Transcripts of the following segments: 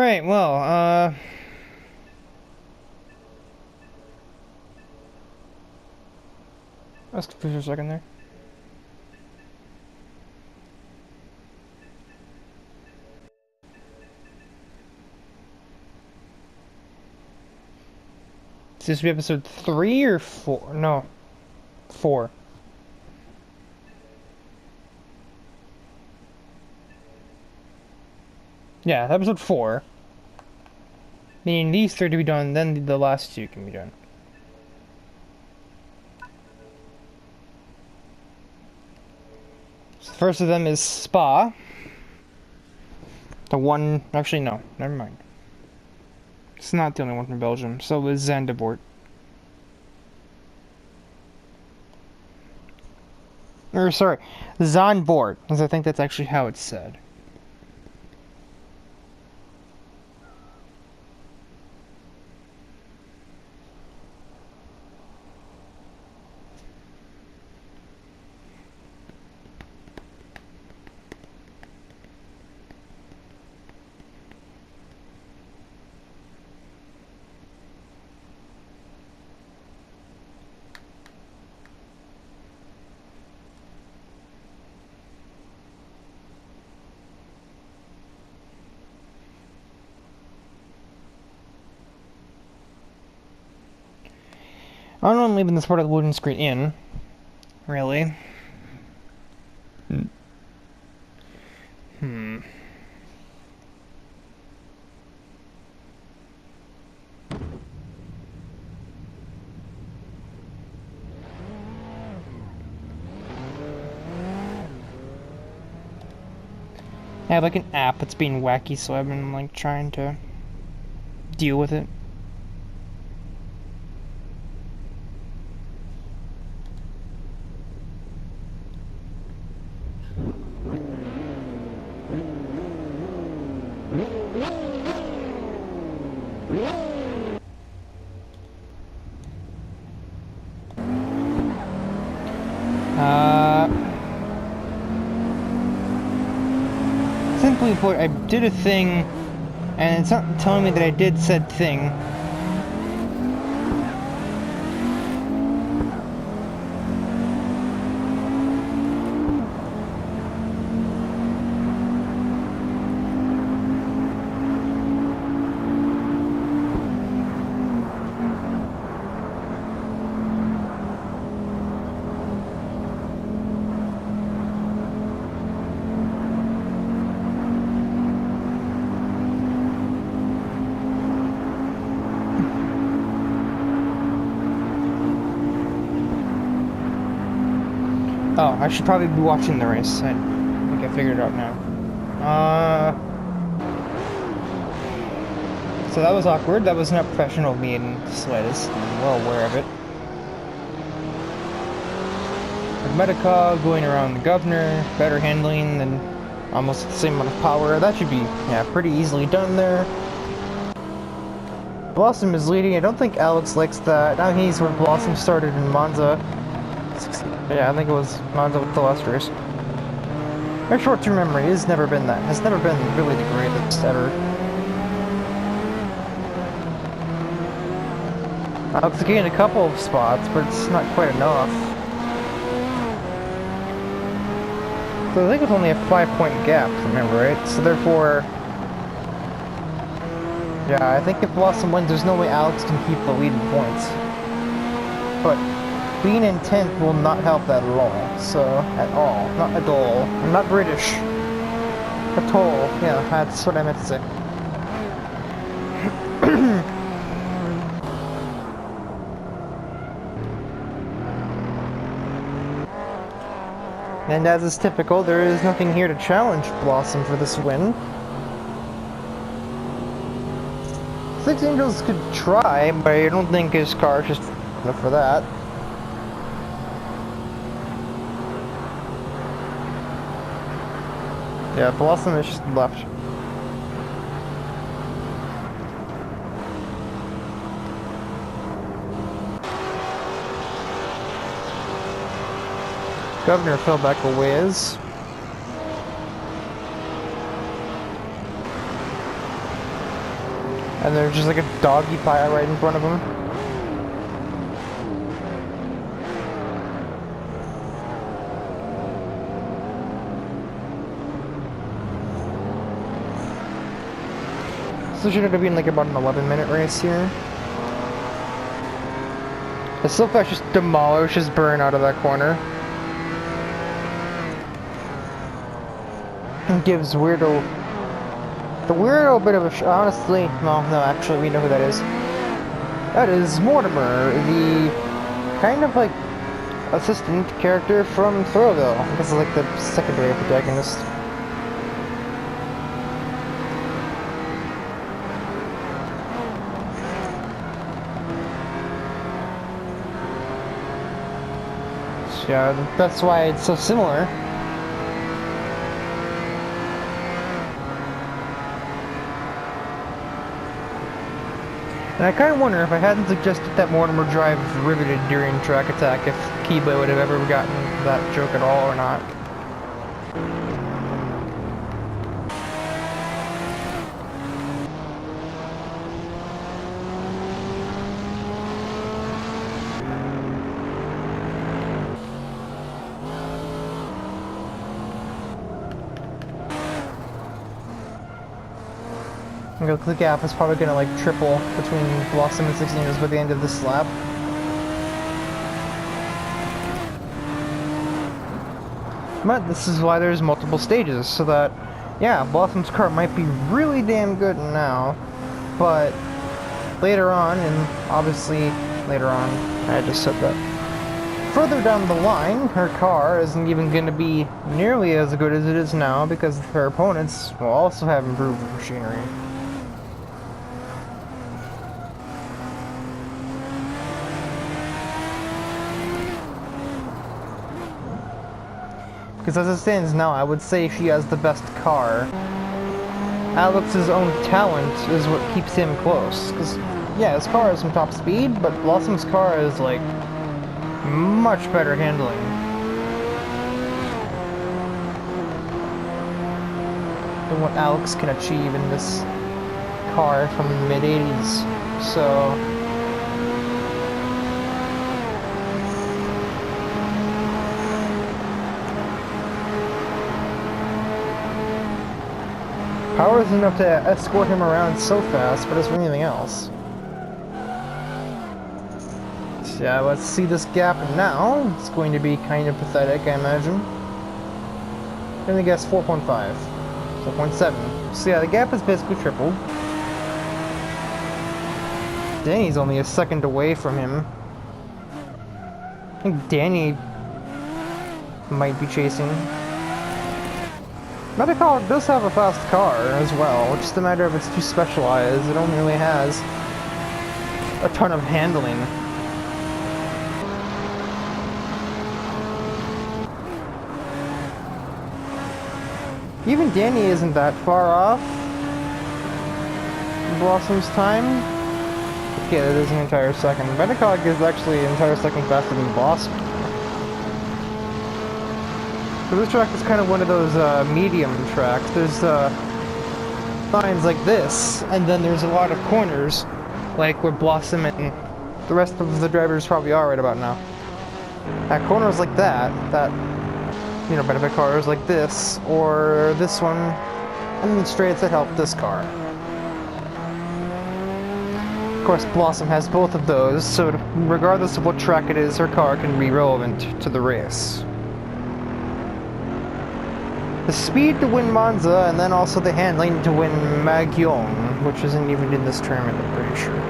Alright, well, I was confused for a second there. Is this be episode 3 or 4? No, 4. Yeah, episode 4. Meaning these 3 to be done, then the last 2 can be done. So the first of them is Spa. The one, actually no, never mind. It's not the only one from Belgium, so is Zandvoort. Or sorry, Zandvoort, because I think that's actually how it's said. I don't know, I'm leaving this part of the loading screen in, really. I have like an app that's being wacky, so I've been like trying to deal with it. Simply put, I did a thing, and it's not telling me that I did said thing. Oh, I should probably be watching the race. I think I figured it out now. So that was awkward. That was not professional of me in the slightest. I'm well aware of it. Medica going around the governor, better handling than almost the same amount of power. That should be, yeah, pretty easily done there. Blossom is leading. I don't think Alex likes that. Now he's where Blossom started in Monza. Yeah, I think it was Monza with the last race. My short-term memory has never been that. Has never been really the greatest ever. Alex gained a couple of spots, but it's not quite enough. So I think it's only a 5-point gap, remember, right? So therefore, yeah, I think if Blossom wins, there's no way Alex can keep the lead in points. But being in 10th will not help that at all. So, at all. Not at all. I'm not British. At all. Yeah, that's what I meant to say. And as is typical, there is nothing here to challenge Blossom for this win. Six Angels could try, but I don't think his car is just enough for that. Yeah, Blossom is just left. Governor fell back a ways. And there's just like a doggy pile right in front of him. So should have been like about an 11-minute race here. The so fast just demolishes Burn out of that corner. And gives Weirdo the Weirdo a bit of a honestly, well, no, actually, we know who that is. That is Mortimer, the kind of like assistant character from Throwville. This is like the secondary protagonist. Yeah, that's why it's so similar. And I kind of wonder if I hadn't suggested that Mortimer drive riveted during track attack, if Keyblade would have ever gotten that joke at all or not. The gap is probably going to like triple between Blossom and 16 years by the end of this lap. But this is why there's multiple stages, so that, yeah, Blossom's car might be really damn good now, but later on, and obviously later on, I just said that, further down the line, her car isn't even going to be nearly as good as it is now because her opponents will also have improved machinery. Because as it stands now, I would say she has the best car. Alex's own talent is what keeps him close. Because, yeah, his car has some top speed, but Blossom's car is, like, much better handling. Than what Alex can achieve in this car from the mid-80s. So power isn't enough to escort him around so fast, but as for anything else. So yeah, let's see this gap now. It's going to be kind of pathetic, I imagine. I'm gonna guess 4.5. 4.7. So yeah, the gap is basically tripled. Danny's only a second away from him. I think Danny might be chasing. Medical does have a fast car as well, it's just a matter of it's too specialized. It only really has a ton of handling. Even Danny isn't that far off Blossom's time. Okay, that is an entire second. Metacog is actually an entire second faster than Blossom. So this track is kind of one of those medium tracks. There's signs like this, and then there's a lot of corners, like where Blossom and the rest of the drivers probably are right about now. At corners like that, you know, benefit cars like this, or this one, and then straights that help this car. Of course, Blossom has both of those, so regardless of what track it is, her car can be relevant to the race. The speed to win Monza, and then also the handling to win Yawn, which isn't even in this tournament, I'm pretty sure.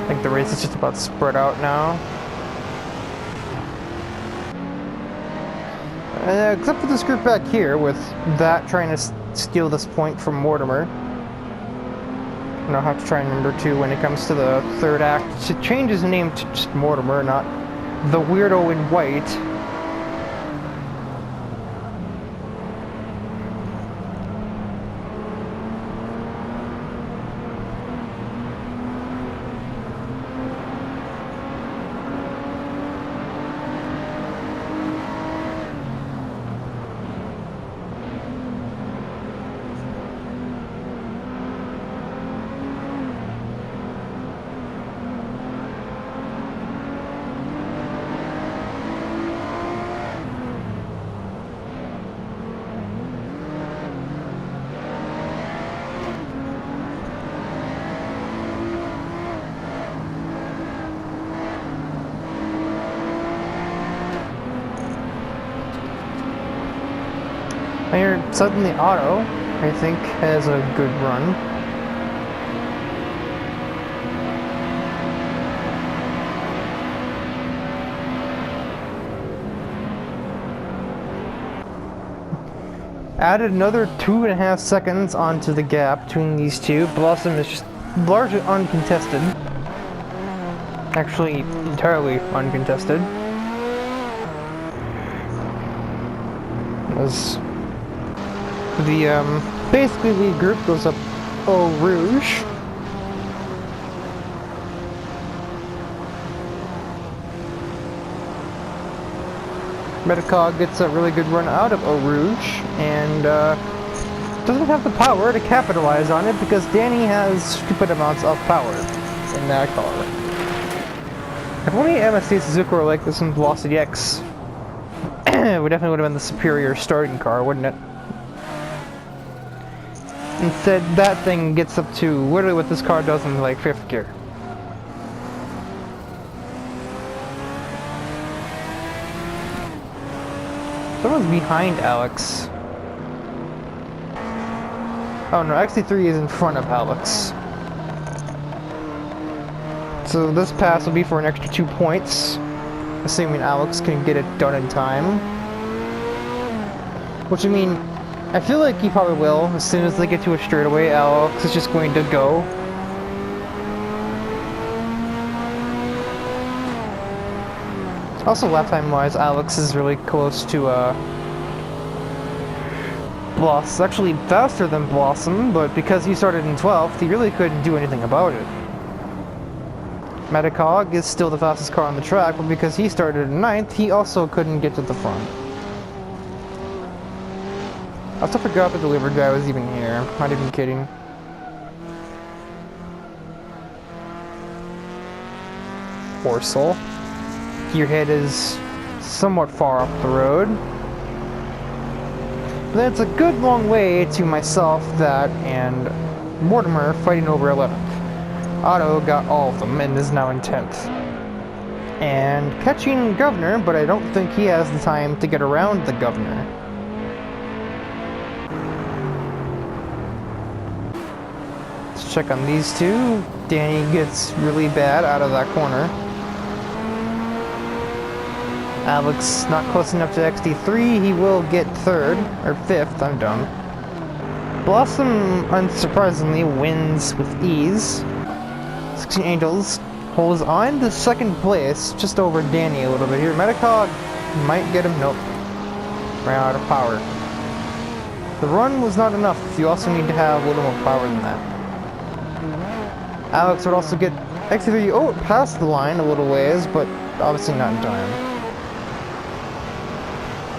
I think the race is just about spread out now. Except for this group back here, with that trying to steal this point from Mortimer. And I'll have to try and remember too when it comes to the third act to change his name to just Mortimer, not the weirdo in white. Here, suddenly Auto, I think, has a good run. Added another 2.5 seconds onto the gap between these two. Blossom is just largely uncontested. Actually, entirely uncontested. As the basically lead group goes up Eau Rouge. Metacog gets a really good run out of Eau Rouge and doesn't have the power to capitalize on it because Danny has stupid amounts of power in that car. If only MST Suzuki were like this in Velocity X, it definitely would have been the superior starting car, wouldn't it? Instead, that thing gets up to literally what this car does in like 5th gear. Someone's behind Alex. Oh no, XT3 is in front of Alex. So this pass will be for an extra 2 points, assuming Alex can get it done in time. Which I mean, I feel like he probably will. As soon as they get to a straightaway, Alex is just going to go. Also, lap time wise, Alex is really close to Blossom. Actually faster than Blossom, but because he started in 12th, he really couldn't do anything about it. Metacog is still the fastest car on the track, but because he started in 9th, he also couldn't get to the front. I also forgot the delivery guy was even here. Not even kidding. Horsel. Gearhead is somewhat far up the road. But then it's a good long way to myself, that, and Mortimer fighting over 11th. Otto got all of them and is now in 10th. And catching Governor, but I don't think he has the time to get around the Governor. Let's check on these two. Danny gets really bad out of that corner. Alex not close enough to XT3, he will get 3rd, or 5th, I'm dumb. Blossom, unsurprisingly, wins with ease. 16 Angels holds on to 2nd place, just over Danny a little bit here. Metacog might get him, nope. Ran out of power. The run was not enough, you also need to have a little more power than that. Alex would also get XT3, past the line a little ways, but obviously not in time.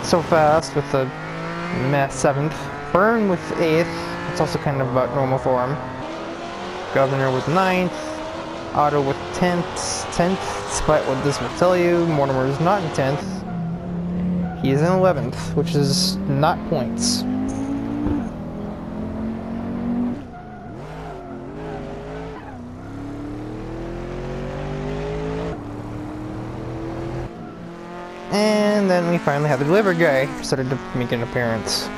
So fast with the 7th. Byrne with 8th. It's also kind of about normal for him. Governor with 9th. Otto with 10th, despite what this will tell you. Mortimer is not in 10th. He is in 11th, which is not points. And then we finally have the delivery guy started to make an appearance.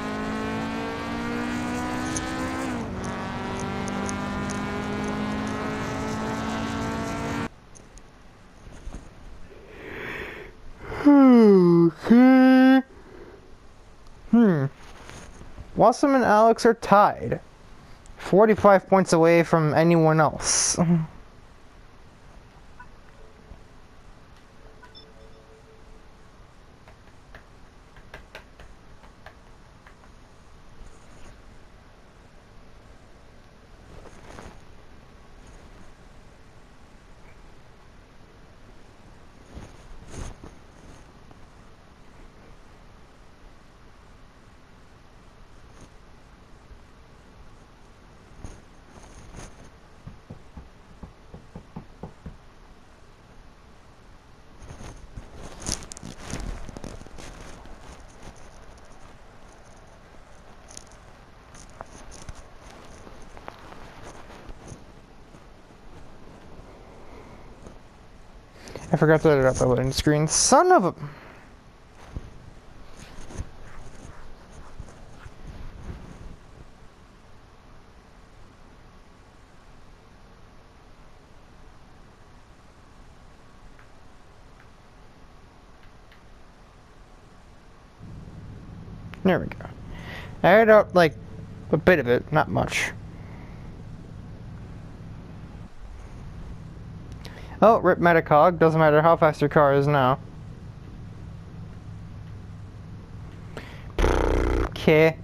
Okay. Blossom and Alex are tied. 45 points away from anyone else. I forgot to let it up the loading screen. Son of a... There we go. I aired out, like, a bit of it, not much. Oh, rip Metacog. Doesn't matter how fast your car is now. Okay.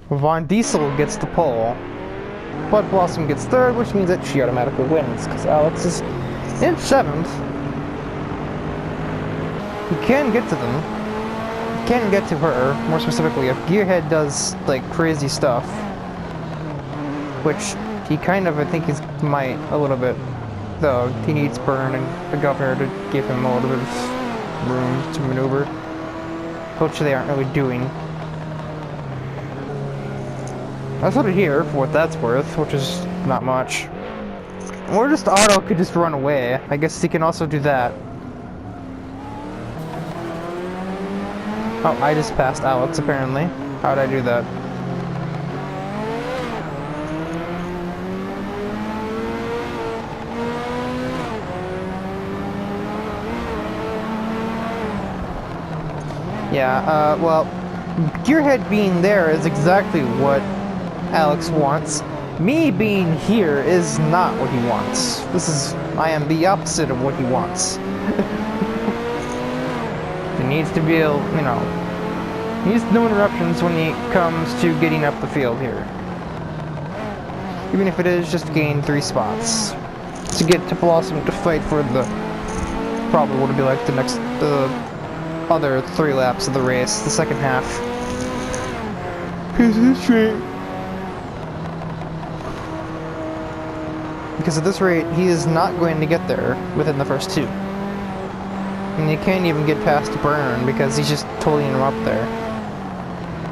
Von Diesel gets the pole. But Blossom gets third, which means that she automatically wins, because Alex is in 7th. You can get to them. You can get to her, more specifically, if Gearhead does, like, crazy stuff. Which he kind of, I think, might a little bit. Though, he needs Burn and the Governor to give him a little bit of room to maneuver. Which they aren't really doing. That's what I hear, for what that's worth, which is not much. Or just Otto could just run away. I guess he can also do that. Oh, I just passed Alex, apparently. How'd I do that? Yeah, well, Gearhead being there is exactly what Alex wants. Me being here is not what he wants. I am the opposite of what he wants. He needs to be able, you know, he needs no interruptions when he comes to getting up the field here. Even if it is just to gain 3 spots. To get to Blossom to fight for the, probably what would be like the other 3 laps of the race, the second half. Because at this rate, he is not going to get there within the first 2. And he can't even get past Burn because he's just totally him up there.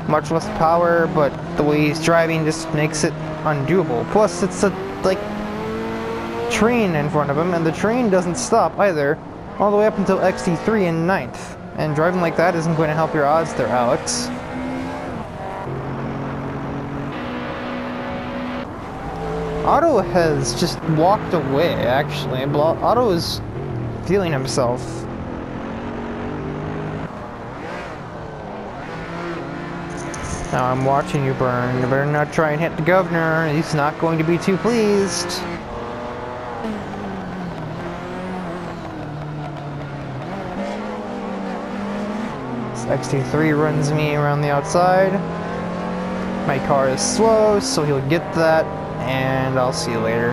Much less power, but the way he's driving just makes it undoable. Plus, it's a, like, train in front of him, and the train doesn't stop either, all the way up until XT3 in 9th. And driving like that isn't going to help your odds there, Alex. Otto has just walked away, actually. Otto is feeling himself. Now I'm watching you, Burn. You better not try and hit the Governor. He's not going to be too pleased. XT3 runs me around the outside. My car is slow, so he'll get that. And I'll see you later.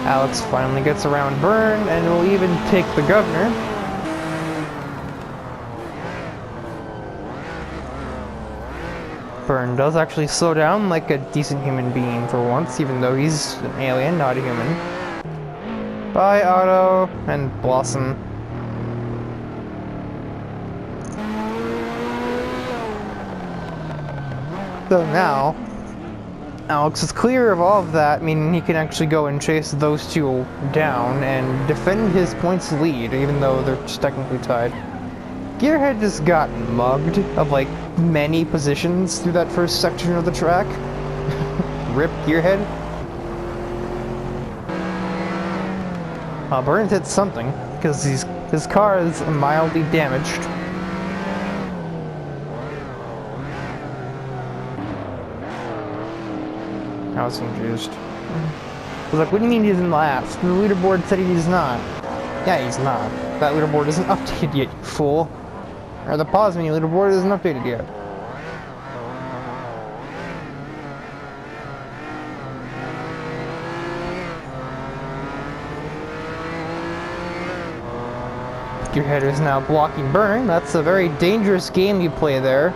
Alex finally gets around Burn, and will even take the Governor. Burn does actually slow down like a decent human being for once, even though he's an alien, not a human. Bye, Otto, and Blossom. So now, Alex is clear of all of that, meaning he can actually go and chase those 2 down and defend his points lead, even though they're just technically tied. Gearhead just got mugged of, like, many positions through that first section of the track. Rip Gearhead. Burns hit something, because his car is mildly damaged. I was confused. I was like, what do you mean he's in last? The leaderboard said he's not. Yeah, he's not. That leaderboard isn't updated yet, you fool. Or the pause menu leaderboard isn't updated yet. Your header is now blocking Burn. That's a very dangerous game you play there.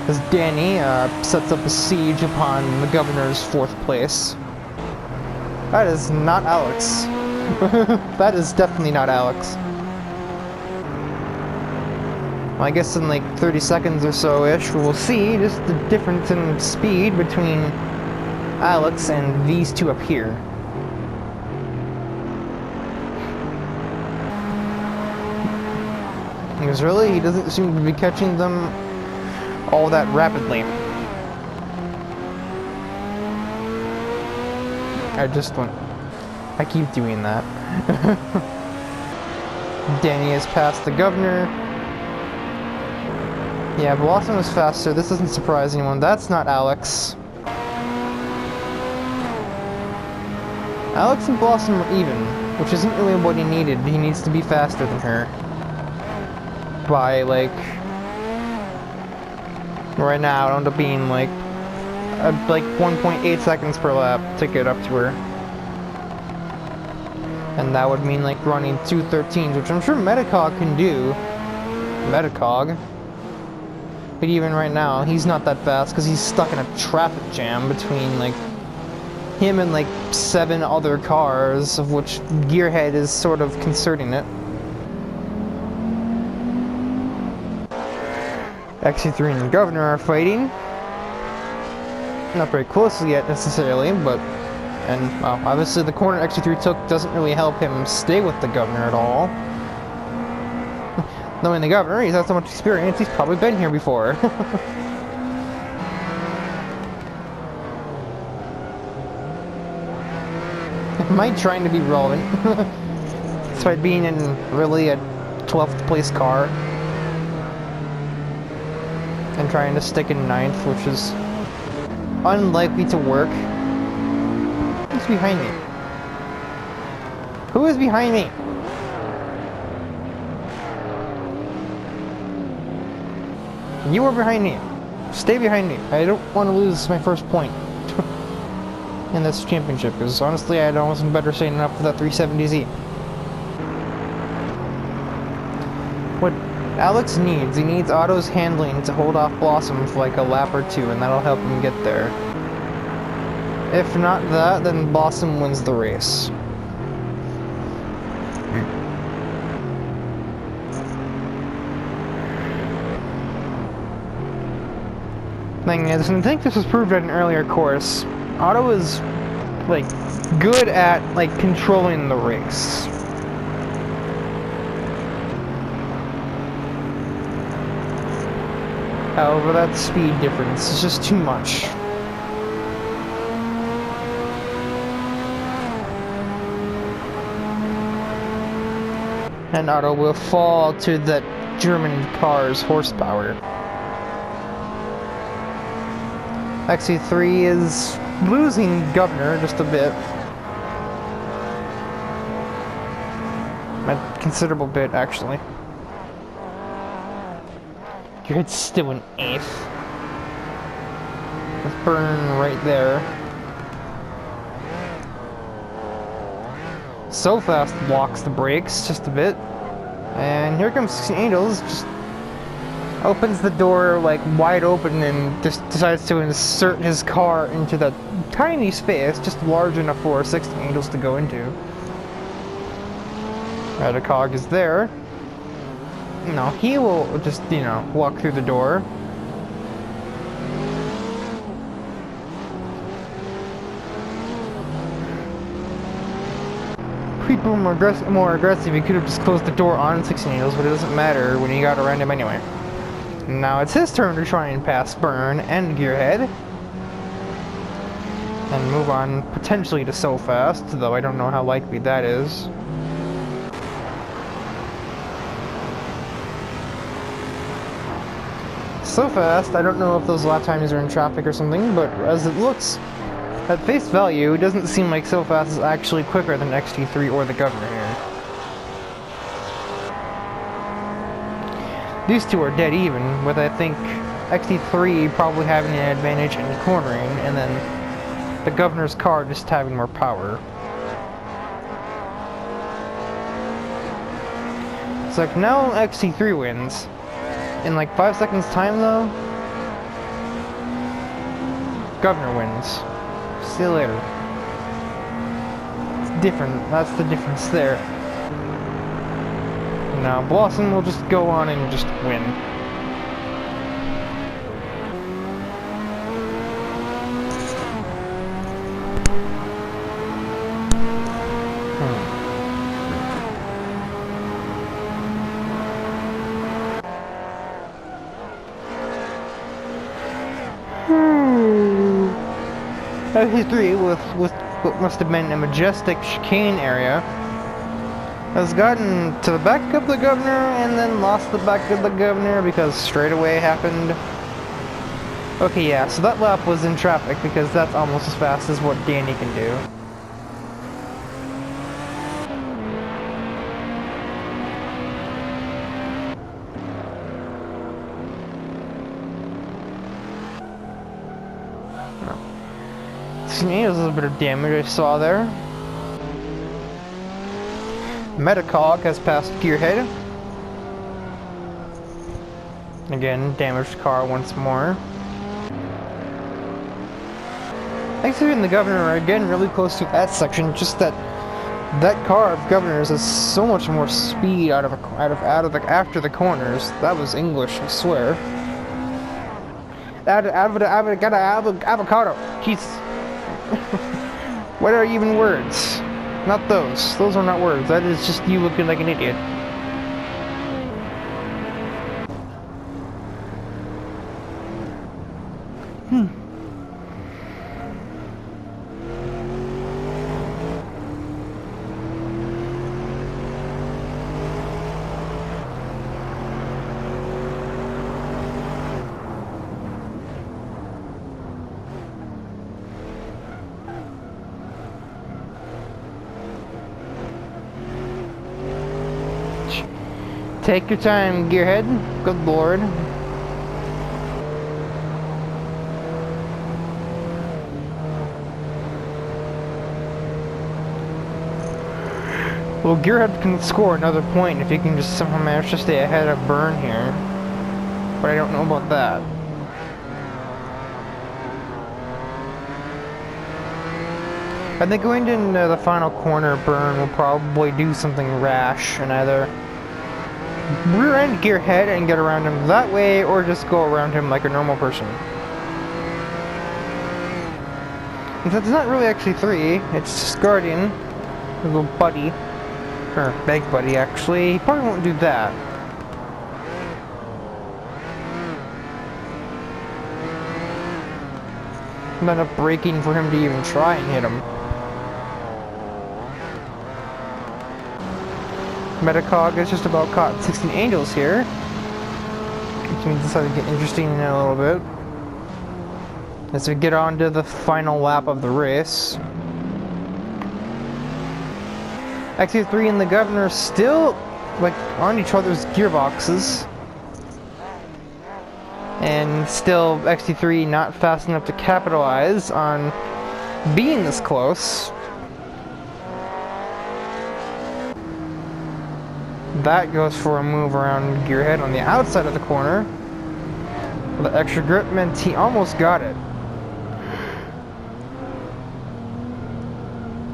As Danny sets up a siege upon the Governor's 4th place. That is not Alex. That is definitely not Alex. Well, I guess in like 30 seconds or so-ish, we will see just the difference in speed between Alex and these 2 up here. Because really, he doesn't seem to be catching them all that rapidly. I keep doing that. Danny has passed the governor. Yeah, Blossom is faster. This doesn't surprise anyone. That's not Alex. Alex and Blossom are even, which isn't really what he needed. He needs to be faster than her. By, like... Right now, it ends up being, like 1.8 seconds per lap to get up to her. And that would mean, like, running 2:13s, which I'm sure Metacog can do. Metacog. But even right now, he's not that fast because he's stuck in a traffic jam between, like, him and, like, 7 other cars, of which Gearhead is sort of concerning it. XC3 and the Governor are fighting. Not very closely yet, necessarily, but... And, well, obviously the corner XC3 took doesn't really help him stay with the Governor at all. Knowing the Governor, he's had so much experience, he's probably been here before. Am I trying to be relevant? Despite being in really a 12th place car. And trying to stick in 9th, which is unlikely to work. Who's behind me? Who is behind me? You are behind me. Stay behind me. I don't want to lose my first point in this championship, because honestly, I wasn't better setting up for that 370Z. What Alex needs, he needs Otto's handling to hold off Blossom for like a lap or 2, and that'll help him get there. If not that, then Blossom wins the race. Thing is, and I think this was proved at an earlier course, Otto is, like, good at, like, controlling the race. However, that speed difference is just too much. And Otto will fall to that German car's horsepower. XC3 is losing Governor just a bit. A considerable bit, actually. Your head's still an 8th. Let's burn right there. So fast blocks the brakes just a bit. And here comes 16 Angels, just opens the door like wide open and just decides to insert his car into that tiny space, just large enough for 16 Angels to go into. Radicog is there. No, he will just, you know, walk through the door. People more aggressive, he could have just closed the door on 16 Angels, but it doesn't matter when you got around him anyway. Now it's his turn to try and pass Burn and Gearhead. And move on potentially to So Fast, though I don't know how likely that is. So Fast, I don't know if those lap times are in traffic or something, but as it looks, at face value, it doesn't seem like So Fast is actually quicker than XT3 or the Governor here. These two are dead even, with I think XT3 probably having an advantage in cornering, and then the Governor's car just having more power. It's like now XT3 wins. In like 5 seconds time though, Governor wins. See you later. It's different, that's the difference there. Now Blossom will just go on and just win. XT3 with what must have been a majestic chicane area has gotten to the back of the governor and then lost the back of the governor because straightaway happened. Okay, yeah, so that lap was in traffic because that's almost as fast as what Danny can do. There's a little bit of damage I saw there. Metacog has passed Gearhead. Again, damaged car once more. Actually, in the Governor are again really close to that section. Just that car of Governor's has so much more speed after the corners. That was English, I swear. Avocado. Jesus. What are even words? Not those. Those are not words. That is just you looking like an idiot. Take your time, Gearhead. Good lord. Well, Gearhead can score another point if he can just somehow manage to stay ahead of Burn here. But I don't know about that. I think going into the final corner, Burn will probably do something rash and either rear-end Gearhead and get around him that way, or just go around him like a normal person. And so it's not really XT3, it's just Guardian, his little buddy, or big buddy actually. He probably won't do that. I'm not enough braking for him to even try and hit him. Metacog is just about caught 16 Angels here, which means it's starting to get interesting in a little bit as we get on to the final lap of the race. XT3 and the Governor still like on each other's gearboxes, and still XT3 not fast enough to capitalize on being this close. That goes for a move around Gearhead on the outside of the corner. The extra grip meant he almost got it.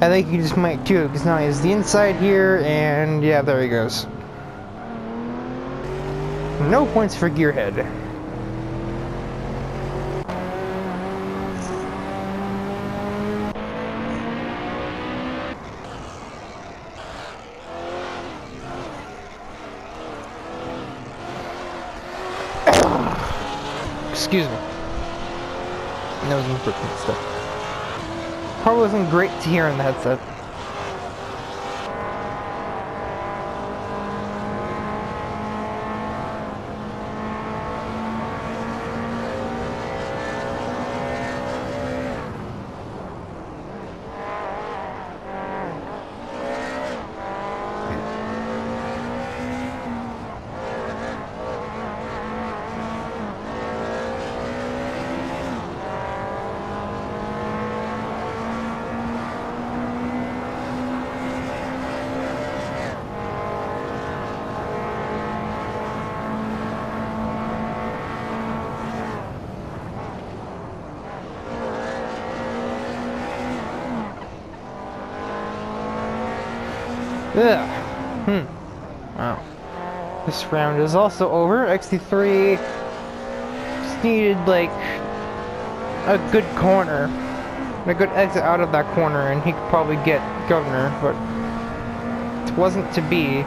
I think he just might too, because now he has the inside here, and yeah, there he goes. No points for Gearhead. Excuse me. Nose improvement stuff. Probably wasn't great to hear in the headset. Ugh. Wow. This round is also over. XT3 just needed like a good corner, a good exit out of that corner, and he could probably get Governor, but it wasn't to be.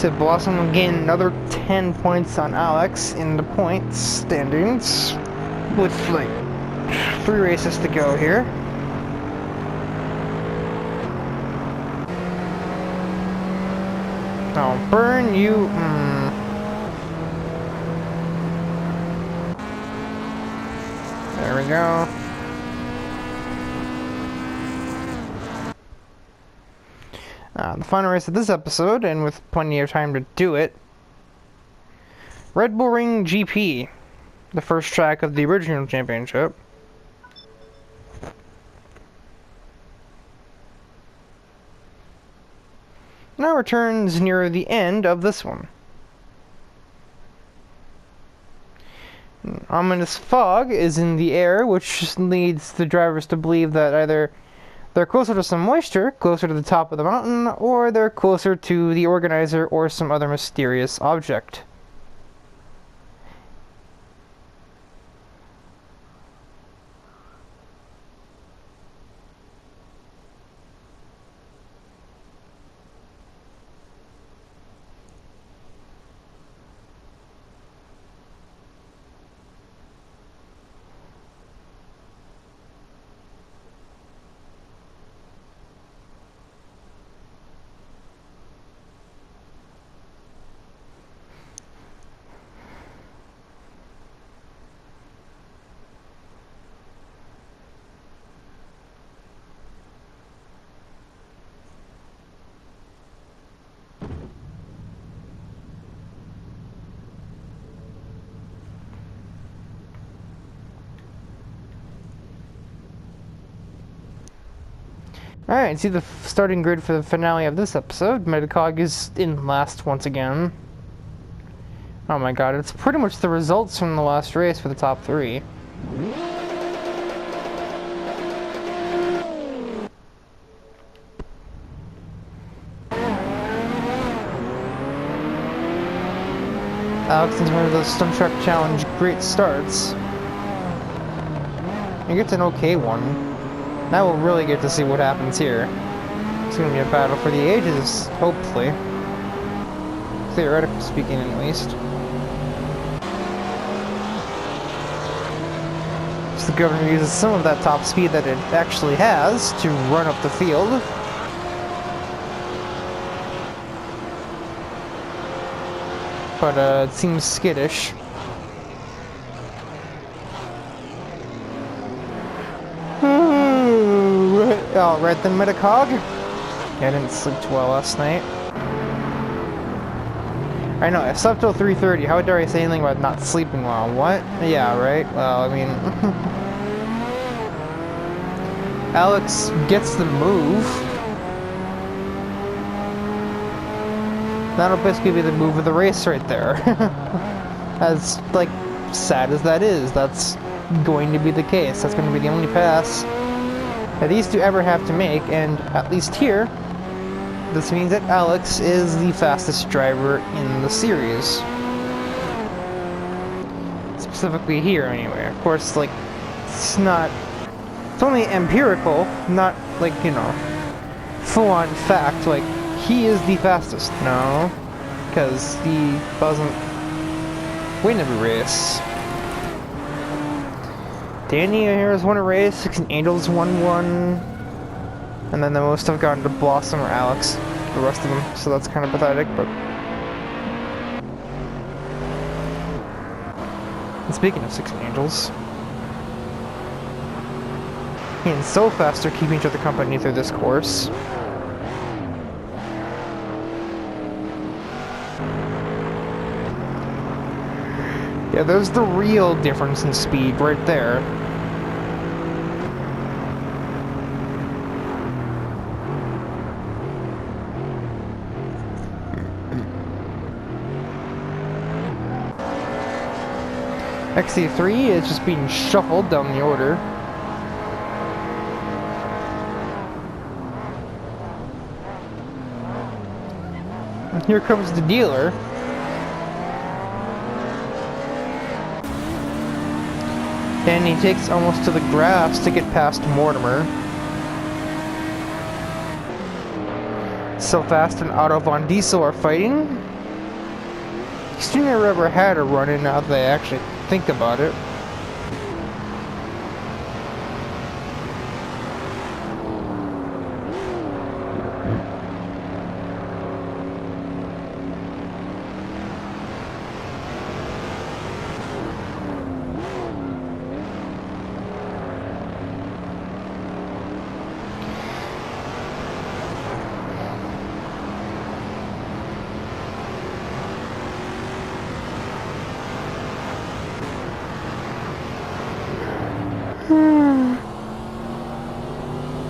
So Blossom will gain another 10 points on Alex in the points standings with like 3 races to go here. I'll burn you. There we go. The final race of this episode, and with plenty of time to do it, Red Bull Ring GP, the first track of the original championship. Now returns near the end of this one. Ominous fog is in the air, which leads the drivers to believe that either they're closer to some moisture, closer to the top of the mountain, or they're closer to the organizer or some other mysterious object. Alright, see the starting grid for the finale of this episode. Metacog is in last once again. Oh my god, it's pretty much the results from the last race for the top 3. Alex is one of those Stunt Truck Challenge great starts. He gets an okay one. Now we'll really get to see what happens here. It's going to be a battle for the ages, hopefully. Theoretically speaking, at least. So the governor uses some of that top speed that it actually has to run up the field. But it seems skittish. Oh, right then, Metacog. Yeah, I didn't sleep too well last night. I know, I slept till 3:30. How dare I say anything about not sleeping well? What? Yeah, right? Well, I mean... Alex gets the move. That'll basically be the move of the race right there. As, like, sad as that is, that's going to be the case. That's going to be the only pass that these two ever have to make, and at least here, this means that Alex is the fastest driver in the series. Specifically here, anyway. Of course, like, it's only empirical, not, like, you know, full-on fact, like, he is the fastest. No, because he doesn't win every race. Danny here has won a race, 16 Angels won one, and then the most have gone to Blossom or Alex, the rest of them, so that's kind of pathetic, but... And speaking of 16 Angels, he and So Fast are keeping each other company through this course. Yeah, there's the real difference in speed right there. XC3 is just being shuffled down the order. And here comes the dealer. And he takes almost to the grass to get past Mortimer. So Fast and Otto Von Diesel are fighting. Extremely rubber had a run in now that I actually think about it.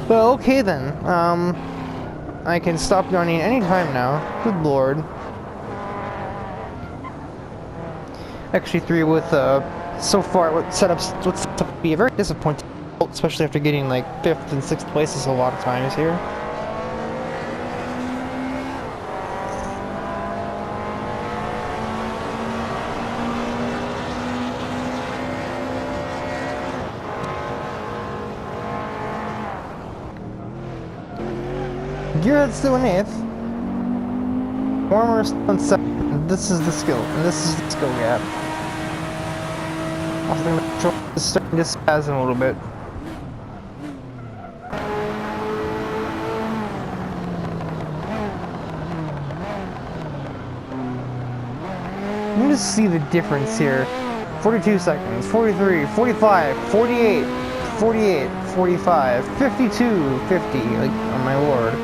Well, okay then. I can stop yawning anytime now. Good lord. Actually, 3 with, so far, what's set up to be a very disappointing result, especially after getting, like, 5th and 6th places a lot of times here. Gearhead's still in 8th. Warmer's still in 7th. This is the skill, and this is the skill gap. I think the control is starting to spasm a little bit. You can just see the difference here. 42 seconds, 43, 45, 48, 48, 45, 52, 50. Like, oh my lord.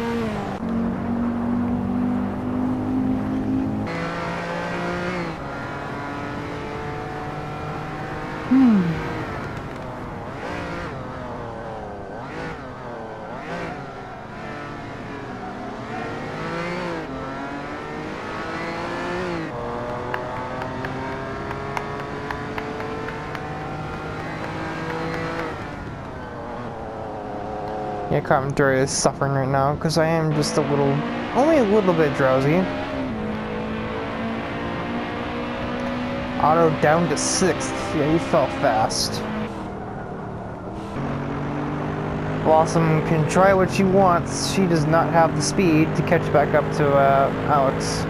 Yeah, commentary is suffering right now because I am just only a little bit drowsy. Auto down to 6th. Yeah, he fell fast. Blossom can try what she wants. She does not have the speed to catch back up to Alex.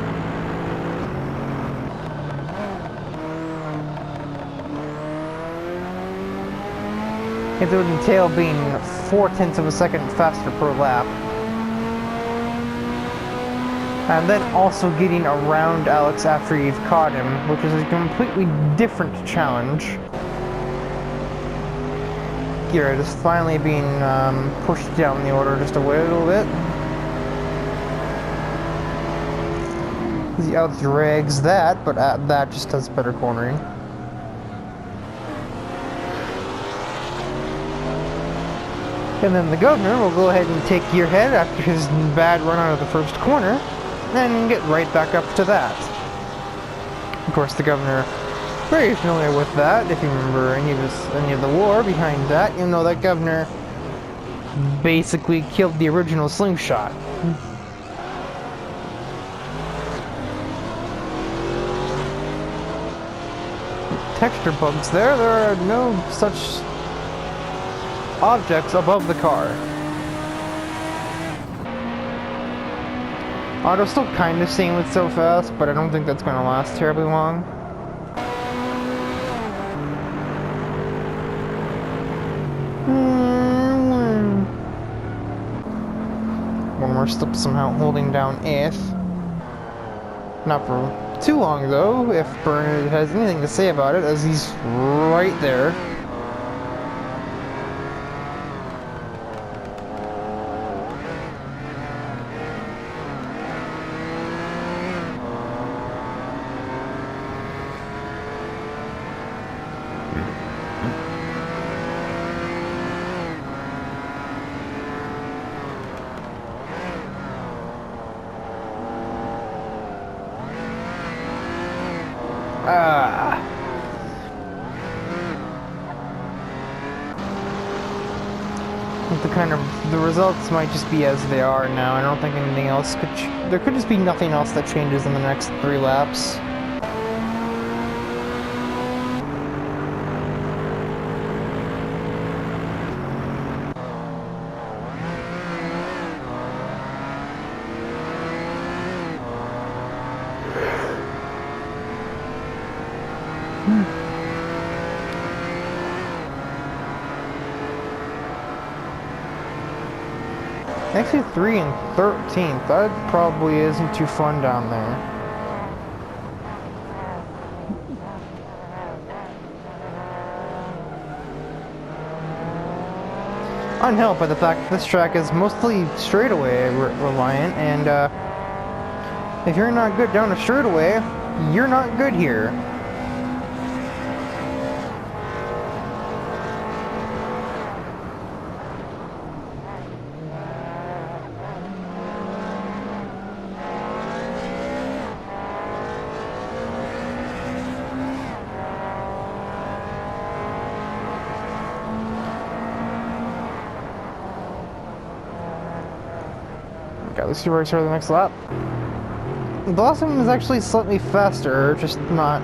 It would entail being 0.4 of a second faster per lap. And then also getting around Alex after you've caught him, which is a completely different challenge. Gearhead is finally being pushed down the order just a little bit. He out-drags that, but that just does better cornering. And then the governor will go ahead and take Gearhead after his bad run out of the first corner, and get right back up to that. Of course, the governor, very familiar with that. If you remember any of the lore behind that, you know that governor basically killed the original slingshot. Texture bugs there. There are no such objects above the car. Auto's still kind of staying with so fast, but I don't think that's going to last terribly long. One more step somehow holding down 8th. Not for too long though, if Bernard has anything to say about it, as he's right there. The results might just be as they are now. I don't think anything else could... there could just be nothing else that changes in the next 3 laps. Actually, 3 and 13th. That probably isn't too fun down there. Unhelped by the fact that this track is mostly straightaway reliant, and if you're not good down a straightaway, you're not good here. Okay, let's see where I start the next lap. Blossom is actually slightly faster, just not,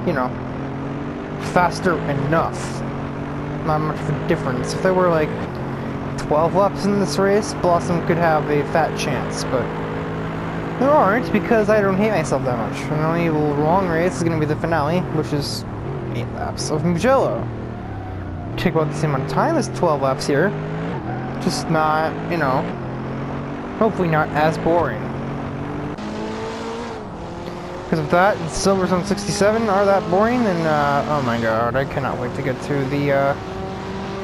you know, faster enough. Not much of a difference. If there were like 12 laps in this race, Blossom could have a fat chance, but there aren't because I don't hate myself that much. And the only long race is going to be the finale, which is 8 laps of Mugello. Take about the same amount of time as 12 laps here, just not, you know, hopefully not as boring. Because if that and Silver's on 67 are that boring, then oh my god, I cannot wait to get to the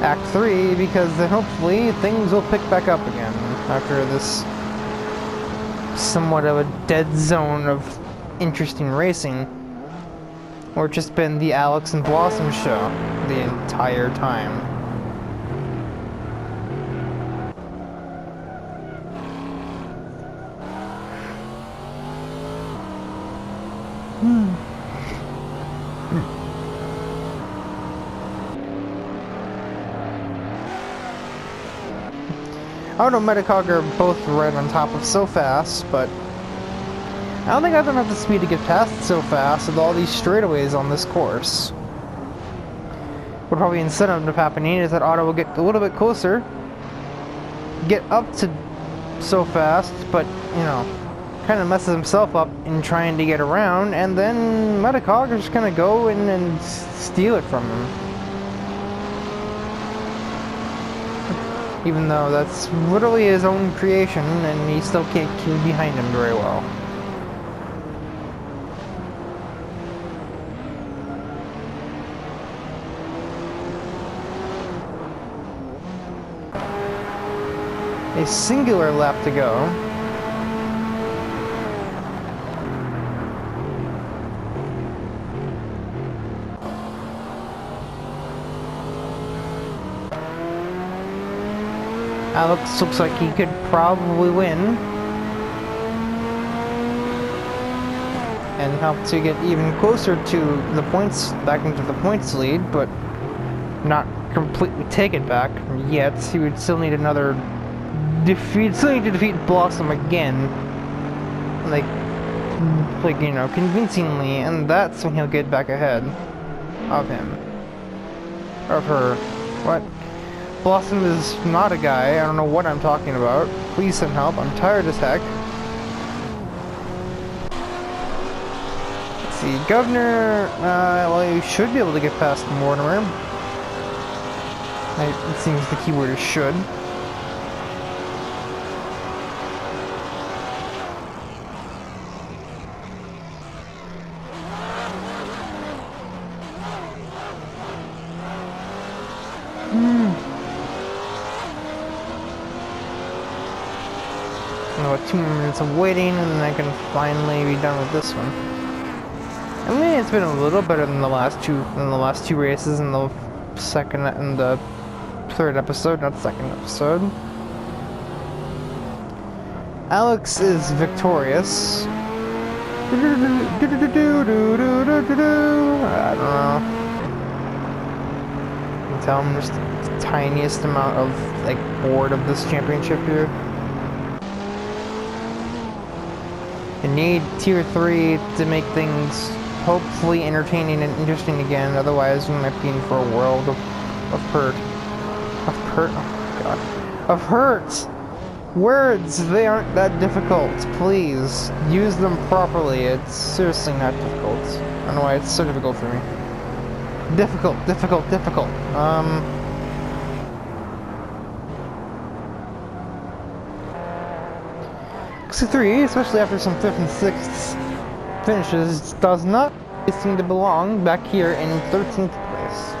Act 3, because then hopefully things will pick back up again after this somewhat of a dead zone of interesting racing, or it's just been the Alex and Blossom show the entire time. Auto and Metacog are both right on top of So Fast, but I don't think I don't have the speed to get past So Fast with all these straightaways on this course. What probably instead of happening is that Auto will get a little bit closer, get up to So Fast, but, you know, kind of messes himself up in trying to get around, and then Metacog are just gonna go in and steal it from him. Even though that's literally his own creation, and he still can't keep behind him very well. A singular lap to go. Alex looks like he could probably win and help to get even closer to the points, back into the points lead, but not completely take it back yet. He would still need another defeat, still need to defeat Blossom again, like you know, convincingly, and that's when he'll get back ahead of him, of her. What? Blossom is not a guy. I don't know what I'm talking about. Please send help. I'm tired as heck. Let's see. Governor, well, you should be able to get past Mortimer. It seems the keyword is should. About 2 more minutes of waiting, and then I can finally be done with this one. I mean, it's been a little better than the last two races in the second and the third episode, not second episode. Alex is victorious. I don't know. You can tell I'm just the tiniest amount of like bored of this championship here. I need tier 3 to make things hopefully entertaining and interesting again, otherwise we might be in for a world of hurt. Oh my god. Of hurt! Words, they aren't that difficult. Please, use them properly. It's seriously not difficult. I don't know why it's so difficult for me. Difficult. 63, especially after some 5th and 6th finishes, does not seem to belong back here in 13th place.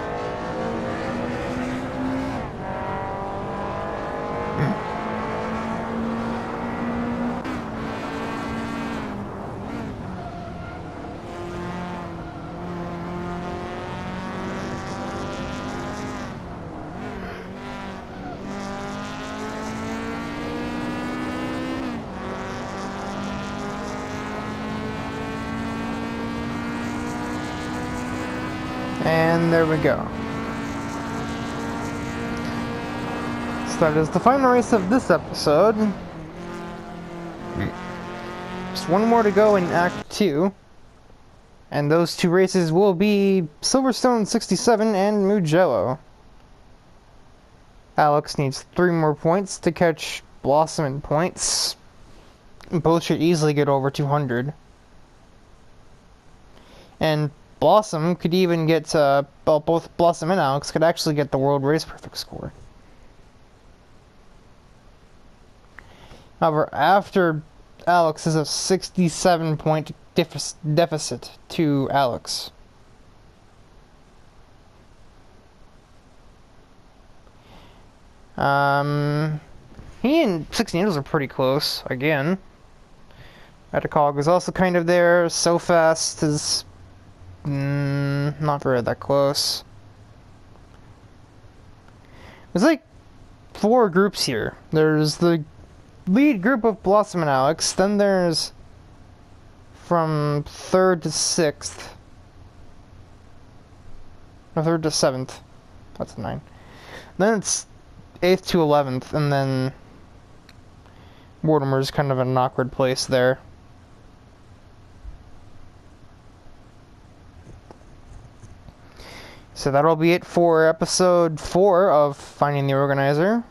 And there we go. So that is the final race of this episode. Just one more to go in Act 2. And those two races will be Silverstone 67 and Mugello. Alex needs 3 more points to catch Blossom in points. Both should easily get over 200. And Blossom could even get, well, both Blossom and Alex could actually get the World Race Perfect score. However, after Alex is a 67-point deficit to Alex. He and 16 Needles are pretty close, again. Etacog is also kind of there. So Fast is not very that close. There's like 4 groups here. There's the lead group of Blossom and Alex, then there's from 3rd to 6th. No, 3rd to 7th. That's 9. Then it's 8th to 11th, and then Mortimer's kind of in an awkward place there. So that'll be it for episode 4 of Finding the Organizer.